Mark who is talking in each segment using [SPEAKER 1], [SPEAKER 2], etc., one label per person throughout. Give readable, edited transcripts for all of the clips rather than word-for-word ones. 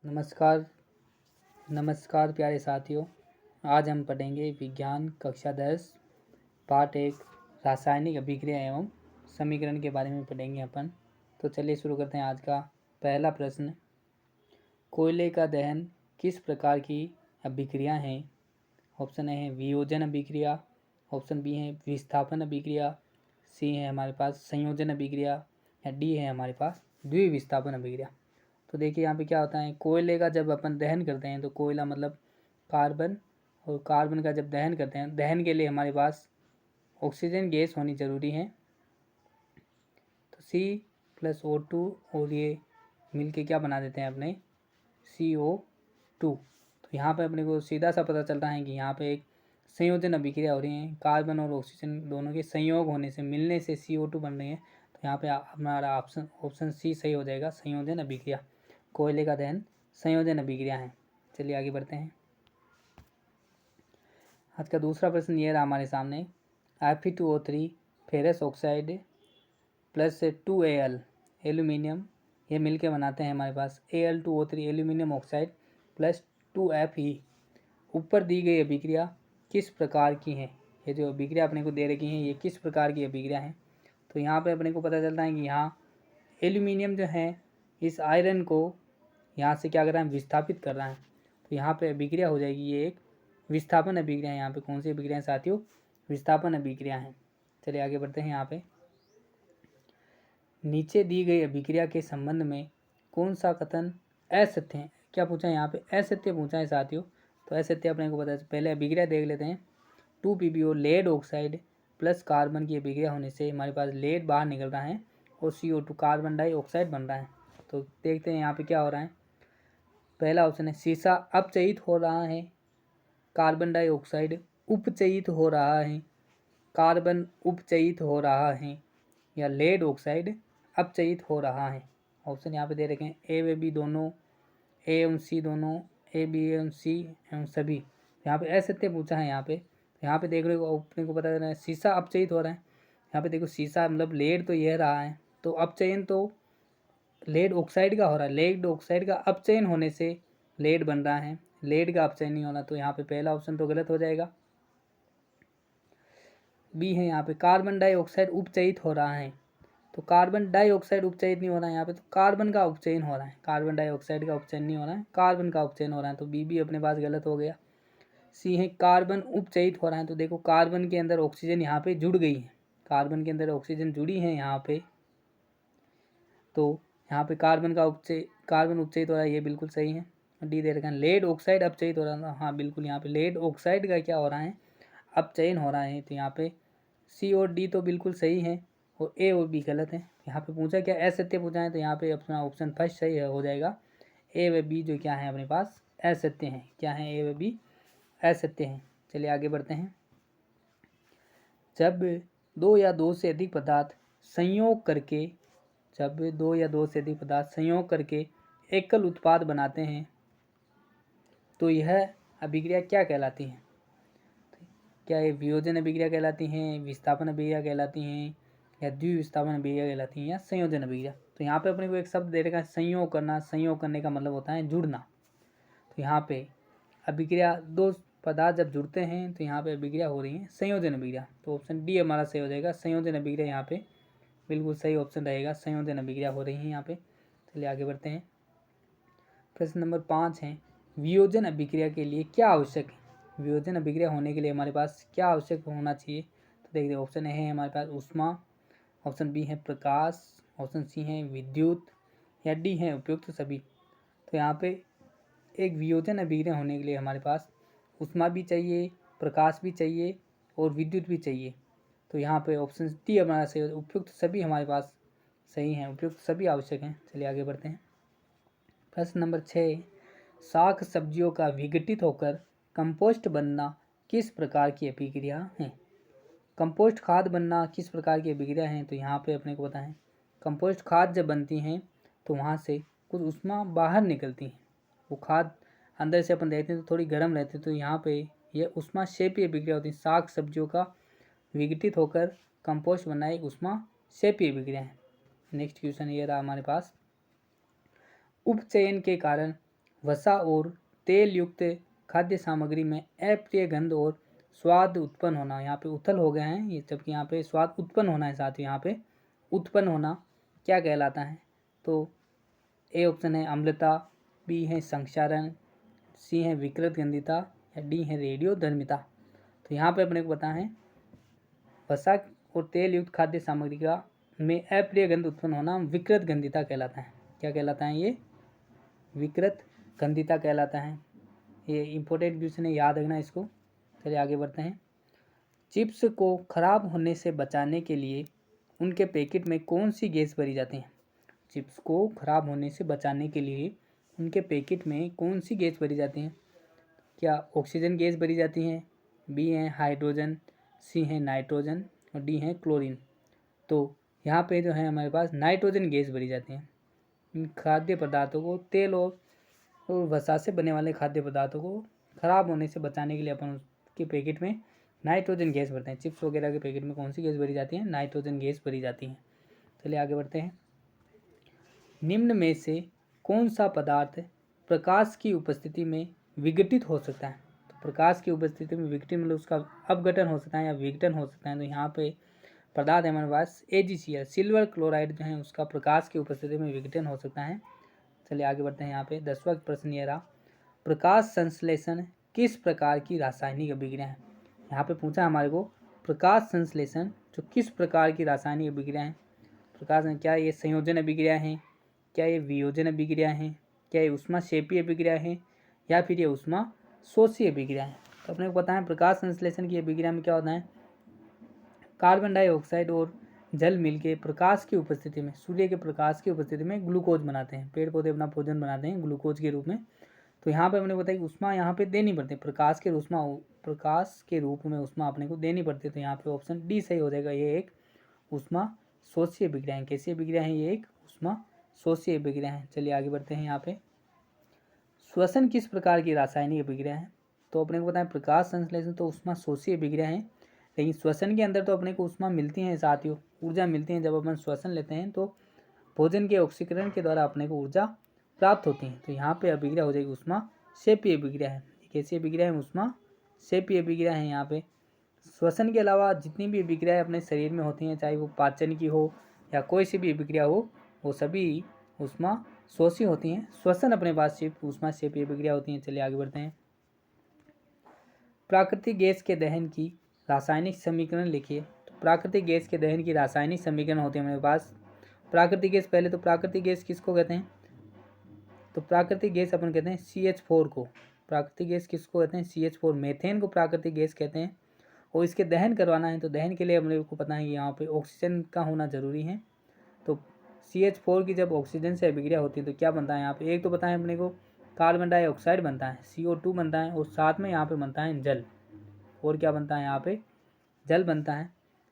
[SPEAKER 1] नमस्कार नमस्कार प्यारे साथियों। आज हम पढ़ेंगे विज्ञान कक्षा 10 पाठ 1 रासायनिक अभिक्रिया एवं समीकरण के बारे में पढ़ेंगे अपन। तो चलिए शुरू करते हैं। आज का पहला प्रश्न, कोयले का दहन किस प्रकार की अभिक्रिया है? ऑप्शन ए है वियोजन अभिक्रिया, ऑप्शन बी है विस्थापन अभिक्रिया, सी है हमारे पास संयोजन अभिक्रिया या डी है हमारे पास द्विविस्थापन अभिक्रिया। तो देखिए यहाँ पे क्या होता है, कोयले का जब अपन दहन करते हैं तो कोयला मतलब कार्बन, और कार्बन का जब दहन करते हैं, दहन के लिए हमारे पास ऑक्सीजन गैस होनी ज़रूरी है। तो C+O2 और ये मिलके क्या बना देते हैं अपने CO2। तो यहाँ पे अपने को सीधा सा पता चलता है कि यहाँ पे एक संयोजन अभिक्रिया हो रही है, कार्बन और ऑक्सीजन दोनों के संयोग होने से, मिलने से CO2 बन रही है। तो यहाँ पे हमारा ऑप्शन सी सही हो जाएगा, संयोजन अभिक्रिया। कोयले का दहन संयोजन अभिक्रिया है। चलिए आगे बढ़ते हैं। आज का दूसरा प्रश्न ये रहा हमारे सामने, Fe2O3 ferrous oxide plus 2Al aluminium, ये मिलके बनाते हैं हमारे पास Al2O3 aluminium oxide plus 2Fe। ऊपर दी गई अभिक्रिया किस प्रकार की है? ये जो अभिक्रिया अपने को दे रखी है ये किस प्रकार की अभिक्रिया है? तो यहाँ पे अपने को पता चलता है कि यहाँ एल्यूमिनियम जो है इस आयरन को यहाँ से क्या कर रहा है, विस्थापित कर रहा है। तो यहाँ पे अभिक्रिया हो जाएगी, ये एक विस्थापन अभिक्रिया है। यहाँ पे कौन सी अभिक्रिया है साथियों? विस्थापन अभिक्रिया है। चलिए आगे बढ़ते हैं। यहाँ पे नीचे दी गई अभिक्रिया के संबंध में कौन सा कथन असत्य है? क्या पूछा है यहाँ पे? असत्य पूछा है साथियों। तो असत्य अपने को पता है, पहले अभिक्रिया देख लेते हैं। 2PbO lead oxide plus carbon की अभिक्रिया होने से हमारे पास लेड बाहर निकल रहा है और CO2 कार्बन डाइऑक्साइड बन रहा है। तो देखते हैं यहाँ पे क्या हो रहा है। पहला ऑप्शन है सीसा अपचयित हो रहा है, कार्बन डाइऑक्साइड उपचयित हो रहा है, कार्बन उपचयित हो रहा है, या लेड ऑक्साइड अपचयित हो रहा है। ऑप्शन यहाँ पे दे रखे हैं ए व बी दोनों, ए एवं सी दोनों, ए बी एवं सी एवं सभी। यहाँ पे असत्य पूछा है। यहाँ पे देख रहे हो, अपने को पता चल रहा है सीसा अपचयित हो रहा है। यहाँ पे देखो सीसा मतलब लेड तो यह रहा है, तो अपचयन तो लेड ऑक्साइड का हो रहा है। लेड ऑक्साइड का अपचयन होने से लेड बन रहा है, लेड का अपचयन नहीं होना। तो यहाँ पे पहला ऑप्शन तो गलत हो जाएगा। बी है यहाँ पे कार्बन डाइऑक्साइड उपचयित हो रहा है। तो कार्बन डाइऑक्साइड उपचयित नहीं हो रहा है यहाँ पे, तो कार्बन का उपचयन हो रहा है। कार्बन डाइऑक्साइड का उपचयन नहीं हो रहा है, कार्बन का उपचयन हो रहा है। तो बी भी अपने पास गलत हो गया। सी है कार्बन उपचयित हो रहा है। तो देखो कार्बन के अंदर ऑक्सीजन यहाँ पे जुड़ गई है, कार्बन के अंदर ऑक्सीजन जुड़ी है यहाँ पे, तो यहाँ पे कार्बन उपचयित हो रहा है, ये बिल्कुल सही है। डी दे रखा है लेड ऑक्साइड अपचयित हो रहा है। हाँ बिल्कुल, यहाँ पे लेड ऑक्साइड का क्या हो रहा है, अपचयन हो रहा है। तो यहाँ पे सी और डी तो बिल्कुल सही है और ए और बी गलत है। यहाँ पे पूछा क्या असत्य पूछा है, तो यहाँ पे अपना ऑप्शन फर्स्ट सही हो जाएगा। ए व बी जो क्या है अपने पास असत्य हैं। क्या है? ए व बी असत्य हैं। चलिए आगे बढ़ते हैं। जब दो या दो से अधिक पदार्थ संयोग करके एकल उत्पाद बनाते हैं तो यह अभिक्रिया क्या कहलाती है? क्या ये वियोजन अभिक्रिया कहलाती हैं, विस्थापन अभिक्रिया कहलाती हैं, या द्विविस्थापन अभिक्रिया कहलाती हैं, या संयोजन अभिक्रिया? तो यहाँ पे अपने को एक शब्द दे रखा है संयोग करना। संयोग करने का मतलब होता है जुड़ना। तो यहाँ पे अभिक्रिया दो पदार्थ जब जुड़ते हैं तो यहाँ पे अभिक्रिया हो रही है संयोजन अभिक्रिया। तो ऑप्शन डी हमारा सही हो जाएगा, संयोजन अभिक्रिया यहाँ पे बिल्कुल सही ऑप्शन रहेगा। संयोजन अभिक्रिया हो रही है यहाँ पे। चलिए आगे बढ़ते हैं। प्रश्न नंबर 5 है, वियोजन अभिक्रिया के लिए क्या आवश्यक है? वियोजन अभिक्रिया होने के लिए हमारे पास क्या आवश्यक होना चाहिए? तो देखिए ऑप्शन ए है हमारे पास ऊष्मा, ऑप्शन बी है प्रकाश, ऑप्शन सी है विद्युत, या डी है उपयुक्त सभी। तो यहाँ पे एक वियोजन अभिक्रिया होने के लिए हमारे पास ऊष्मा भी चाहिए, प्रकाश भी चाहिए और विद्युत भी चाहिए। तो यहाँ पे ऑप्शन डी हमारा सही, उपयुक्त सभी हमारे पास सही हैं, उपयुक्त सभी आवश्यक हैं। चलिए आगे बढ़ते हैं। प्रश्न नंबर 6, शाक सब्जियों का विघटित होकर कंपोस्ट बनना किस प्रकार की अभिक्रिया है? कंपोस्ट खाद बनना किस प्रकार की अभिक्रिया है? तो यहाँ पे अपने को पता है कंपोस्ट खाद जब बनती हैं तो वहाँ से कुछ ऊष्मा बाहर निकलती है। वो खाद अंदर से अपन देखते हैं तो थोड़ी गर्म रहती है, तो यहाँ पे ये ऊष्मा क्षेपीय अभिक्रिया होती है। शाक सब्जियों का विघटित होकर कंपोस्ट बनना एक ऊष्मा क्षेपीय अभिक्रिया है। नेक्स्ट क्वेश्चन ये रहा हमारे पास, उपचयन के कारण वसा और तेल युक्त खाद्य सामग्री में अप्रिय गंध और स्वाद उत्पन्न होना, यहाँ पे उथल हो गए हैं ये, जबकि यहाँ पे स्वाद उत्पन्न होना है, साथ ही यहाँ पे उत्पन्न होना क्या कहलाता है? तो ए ऑप्शन है अम्लता, बी है संक्षारण, सी है विकृत गंधिता या डी है रेडियोधर्मिता। तो यहाँ पे अपने को पता है वसा और तेल युक्त खाद्य सामग्री का में अप्रिय गंध उत्पन्न होना विकृत गंधिता कहलाता है। क्या कहलाता है ये? विकृत गंधिता कहलाता है। ये इंपॉर्टेंट क्वेश्चन है, याद रखना इसको। चलिए आगे बढ़ते हैं। चिप्स को खराब होने से बचाने के लिए उनके पैकेट में कौन सी गैस भरी जाती है? चिप्स को खराब होने से बचाने के लिए उनके पैकेट में कौन सी गैस भरी जाती है? क्या ऑक्सीजन गैस भरी जाती है, बी है हाइड्रोजन, सी है नाइट्रोजन और डी है क्लोरीन। तो यहाँ पे जो है हमारे पास नाइट्रोजन गैस भरी जाती है। इन खाद्य पदार्थों को, तेल और वसा से बने वाले खाद्य पदार्थों को खराब होने से बचाने के लिए अपन उसके पैकेट में नाइट्रोजन गैस भरते हैं। चिप्स वगैरह के पैकेट में कौन सी गैस भरी जाती है? नाइट्रोजन गैस भरी जाती है। चलिए आगे बढ़ते हैं। निम्न में से कौन सा पदार्थ प्रकाश की उपस्थिति में विघटित हो सकता है? तो प्रकाश की उपस्थिति में विघटित मतलब उसका अपघटन हो सकता है या विघटन हो सकता है। तो यहाँ पे पदार्थ है हमारे पास AgCl, सिल्वर क्लोराइड जो है उसका प्रकाश की उपस्थिति में विघटन हो सकता है। चलिए आगे बढ़ते हैं। यहाँ पे 10वां प्रश्न ये रहा, प्रकाश संश्लेषण किस प्रकार की रासायनिक अभिक्रिया है? यहाँ पे पूछा हमारे को प्रकाश संश्लेषण जो किस प्रकार की रासायनिक अभिक्रिया है। प्रकाश में क्या ये संयोजन अभिक्रिया है, क्या ये वियोजन अभिक्रिया है, क्या ये उष्मा क्षेपीय अभिक्रिया है या फिर ये उष्मा शोषी अभिक्रिया है? तो अपने को पता है प्रकाश संश्लेषण की अभिक्रिया में क्या होता है, कार्बन डाइऑक्साइड और जल मिलके प्रकाश की उपस्थिति में, सूर्य के प्रकाश की उपस्थिति में ग्लूकोज बनाते हैं। पेड़ पौधे अपना भोजन बनाते हैं ग्लूकोज के रूप में। तो यहाँ पे हमने बताया कि उष्मा यहाँ पे देनी पड़ती है, प्रकाश के रूप में उष्मा अपने को देनी पड़ती है। तो यहाँ पे ऑप्शन डी सही हो जाएगा। ये एक उष्मा शोषी अभिक्रिया है। कैसी अभिक्रिया है? ये एक उष्मा शोषी अभिक्रिया है। चलिए आगे बढ़ते हैं। यहाँ पे श्वसन किस प्रकार की रासायनिक अभिक्रिया है? तो अपने को पता है प्रकाश संश्लेषण तो उष्मा शोषी अभिक्रिया है, लेकिन श्वसन के अंदर तो अपने को उष्मा मिलती है साथियों, ऊर्जा मिलती है। जब अपन श्वसन लेते हैं तो भोजन के ऑक्सीकरण के द्वारा अपने को ऊर्जा प्राप्त होती है। तो यहाँ पे अभिक्रिया हो जाएगी उष्मा क्षेपीय अभिक्रिया है। कैसी अभिक्रिया है? उष्मा क्षेपीय अभिक्रिया है। यहाँ पे श्वसन के अलावा जितनी भी अभिक्रियाएं अपने शरीर में होती हैं, चाहे वो पाचन की हो या कोई सी भी अभिक्रिया हो, वो सभी उष्मा शोषी होती हैं। श्वसन अपने पास सिर्फ उष्मा क्षेपीय अभिक्रिया होती हैं। चलिए आगे बढ़ते हैं। प्राकृतिक गैस के दहन की रासायनिक समीकरण लिखिए। तो प्राकृतिक गैस के दहन की रासायनिक समीकरण होते हैं हमारे पास। प्राकृतिक गैस, पहले तो प्राकृतिक गैस किसको कहते हैं? तो प्राकृतिक गैस अपन कहते हैं CH4 को। प्राकृतिक गैस किसको कहते हैं? CH4, मेथेन को प्राकृतिक गैस कहते हैं। और इसके दहन करवाना है तो दहन के लिए हम लोग को पता है कि यहाँ पे ऑक्सीजन का होना जरूरी है। तो CH4 की जब ऑक्सीजन से अभिक्रिया होती है तो क्या बनता है यहाँ पे? एक तो पता है अपने को कार्बन डाइऑक्साइड बनता है, CO2 बनता है, और साथ में यहाँ पे बनता है जल। और क्या बनता है? यहाँ पे जल बनता है।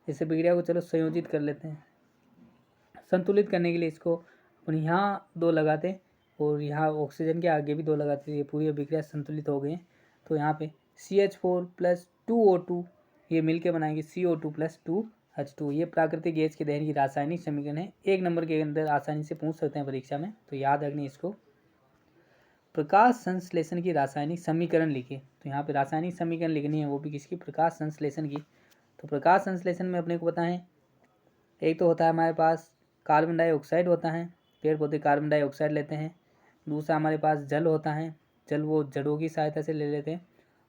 [SPEAKER 1] इस अभिक्रिया को चलो संयोजित कर लेते हैं। संतुलित करने के लिए इसको अपन यहाँ 2 लगाते और यहाँ ऑक्सीजन के आगे भी 2 लगाते, ये पूरी अभिक्रिया संतुलित हो गई। तो यहाँ पे CH4 + 2O2 ये मिलके बनाएंगे CO2 + 2H2। ये प्राकृतिक गैस के दहन की रासायनिक समीकरण है। 1 नंबर के अंदर आसानी से पूछ सकते हैं परीक्षा में, तो याद रखनी इसको। प्रकाश संश्लेषण की रासायनिक समीकरण लिखिए। तो यहाँ पे रासायनिक समीकरण लिखनी है, वो भी किसकी? प्रकाश संश्लेषण की। तो प्रकाश संश्लेषण में अपने को पता है एक तो होता है हमारे पास कार्बन डाइऑक्साइड होता है, पेड़ पौधे कार्बन डाइऑक्साइड लेते हैं। दूसरा हमारे पास जल होता है, जल वो जड़ों की सहायता से ले लेते हैं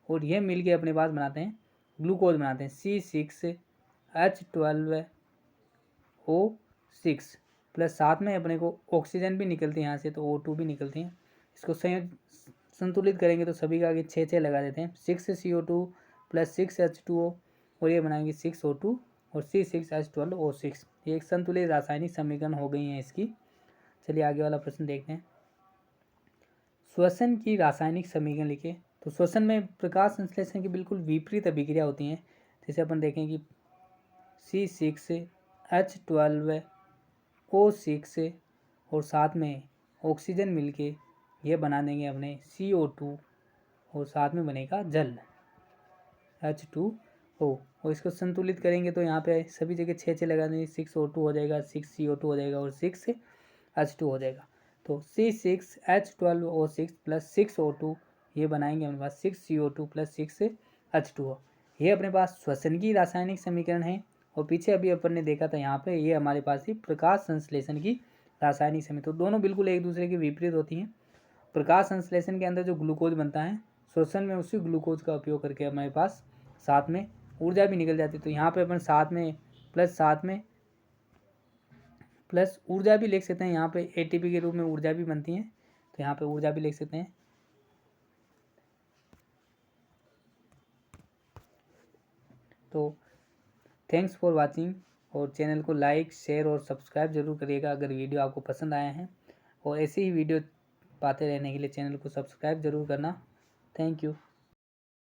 [SPEAKER 1] और ये मिल के अपने पास बनाते हैं ग्लूकोज बनाते हैं C6H12O6 प्लस साथ में अपने को ऑक्सीजन भी निकलती है यहाँ से, तो O2 भी निकलती है। इसको संतुलित करेंगे तो सभी का आगे 6 लगा देते हैं। 6CO2 + 6H2O और ये बनाएंगे 6O2 और C6H12O6। ये एक संतुलित रासायनिक समीकरण हो गई है इसकी। चलिए आगे वाला प्रश्न देखते हैं। श्वसन की रासायनिक समीकरण लिखिए। तो श्वसन में प्रकाश संश्लेषण की बिल्कुल विपरीत अभिक्रिया होती हैं। जैसे अपन देखें कि C6H12O6 और साथ में ऑक्सीजन मिलके ये बना देंगे अपने CO2 और साथ में बनेगा जल H2O। और इसको संतुलित करेंगे तो यहाँ पे सभी जगह 6 लगा देंगे, 6O2 हो जाएगा, 6CO2 हो जाएगा और 6H2 हो जाएगा। तो C6H12O6 प्लस 6O2 ये बनाएंगे हमारे पास 6CO2 प्लस 6H2O। ये अपने पास श्वसन की रासायनिक समीकरण है। और पीछे अभी अपन ने देखा था यहाँ पे ये हमारे पास थी प्रकाश संश्लेषण की रासायनिक समीकरण। तो दोनों बिल्कुल एक दूसरे के विपरीत होती हैं। प्रकाश संश्लेषण के अंदर जो ग्लूकोज बनता है, श्वसन में उसी ग्लूकोज का उपयोग करके हमारे पास साथ में ऊर्जा भी निकल जाती है। तो यहाँ पे अपन साथ में प्लस ऊर्जा भी लिख सकते हैं। यहाँ पे एटीपी के रूप में ऊर्जा भी बनती है, तो यहाँ पे ऊर्जा भी लिख सकते हैं। तो थैंक्स फॉर वाचिंग, और चैनल को लाइक शेयर और सब्सक्राइब जरूर करिएगा अगर वीडियो आपको पसंद आया है। और ऐसे ही वीडियो पाते रहने के लिए चैनल को सब्सक्राइब जरूर करना। Thank you.